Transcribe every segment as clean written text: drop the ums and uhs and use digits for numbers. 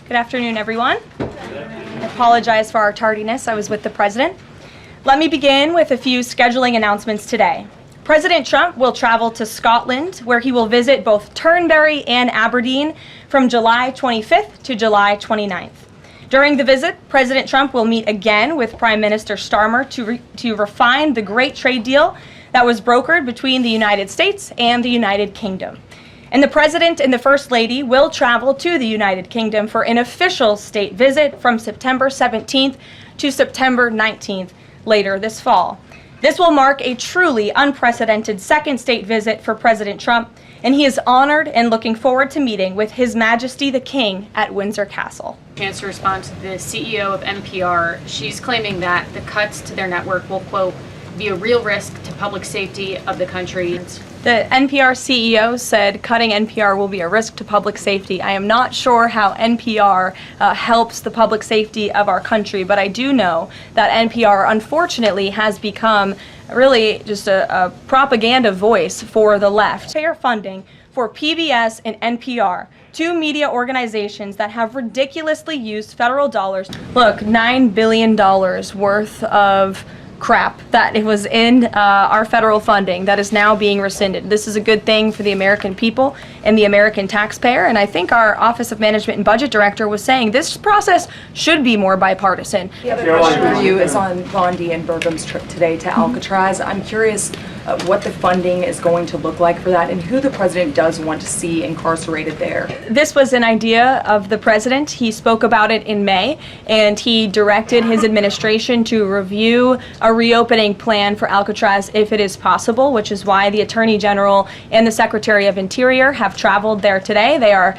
Good afternoon, everyone. I apologize for our tardiness. I was with the President. Let me begin with a few scheduling announcements today. President Trump will travel to Scotland, where he will visit both Turnberry and Aberdeen from July 25th to July 29th. During the visit, President Trump will meet again with Prime Minister Starmer to refine the great trade deal that was brokered between the United States and the United Kingdom. And the President and the First Lady will travel to the United Kingdom for an official state visit from September 17th to September 19th later this fall. This will mark a truly unprecedented second state visit for President Trump, and he is honored and looking forward to meeting with His Majesty the King at Windsor Castle. Chance to respond to the CEO of NPR. She's claiming that the cuts to their network will, quote, be a real risk to public safety of the country. The NPR CEO said cutting NPR will be a risk to public safety. I am not sure how NPR helps the public safety of our country, but I do know that NPR unfortunately has become really just a propaganda voice for the left. They are funding for PBS and NPR, two media organizations that have ridiculously used federal dollars. Look, $9 billion worth of crap that it was in our federal funding that is now being rescinded. This is a good thing for the American people and the American taxpayer, and I think our Office of Management and Budget Director was saying this process should be more bipartisan. The other question for you is on Bondi and Burgum's trip today to Alcatraz. I'm curious what the funding is going to look like for that and who the President does want to see incarcerated there. This was an idea of the President. He spoke about it in May, and he directed his administration to review a reopening plan for Alcatraz if it is possible, which is why the Attorney General and the Secretary of Interior have traveled there today. They are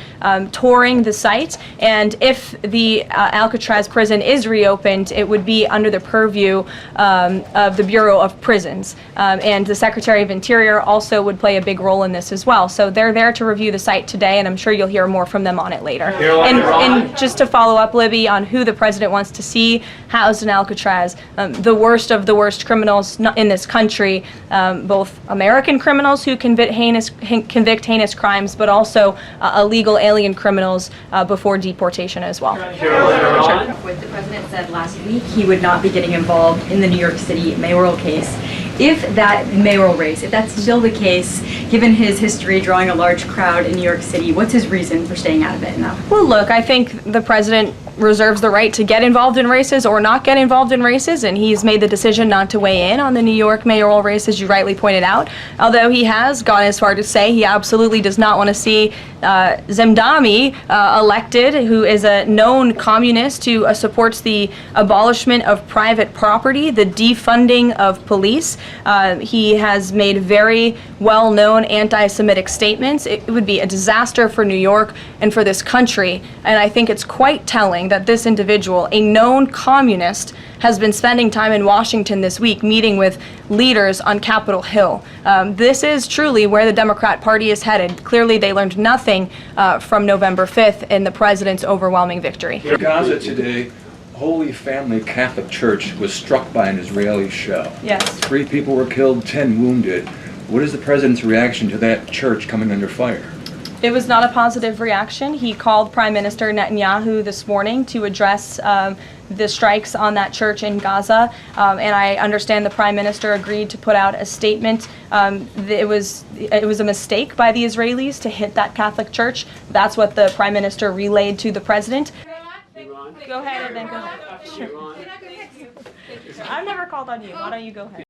touring the site, and if the Alcatraz prison is reopened, it would be under the purview of the Bureau of Prisons, and the Secretary of Interior also would play a big role in this as well. So they're there to review the site today, and I'm sure you'll hear more from them on it later. And just to follow up, Libby, on who the President wants to see housed in Alcatraz, the worst of the worst criminals in this country, both American criminals who convict heinous crimes, but also illegal alien criminals before deportation as well. Sure. The President said last week he would not be getting involved in the New York City mayoral case. If that mayoral race, if that's still the case, given his history drawing a large crowd in New York City, what's his reason for staying out of it now? Well, look, I think the President reserves the right to get involved in races or not get involved in races, and he's made the decision not to weigh in on the New York mayoral race, as you rightly pointed out, although he has gone as far to say he absolutely does not want to see Zemdami elected, who is a known communist who supports the abolishment of private property, the defunding of police. He has made very well-known anti-Semitic statements. It would be a disaster for New York and for this country, and I think it's quite telling that this individual, a known communist, has been spending time in Washington this week meeting with leaders on Capitol Hill. This is truly where the Democrat Party is headed. Clearly, they learned nothing from November 5th in the President's overwhelming victory. In Gaza today, Holy Family Catholic Church was struck by an Israeli shell. Yes. 3 people were killed, 10 wounded. What is the President's reaction to that church coming under fire? It was not a positive reaction. He called Prime Minister Netanyahu this morning to address the strikes on that church in Gaza, and I understand the Prime Minister agreed to put out a statement. It was a mistake by the Israelis to hit that Catholic church. That's what the Prime Minister relayed to the President. Go ahead and then go ahead. Sure. I've never called on you. Why don't you go ahead?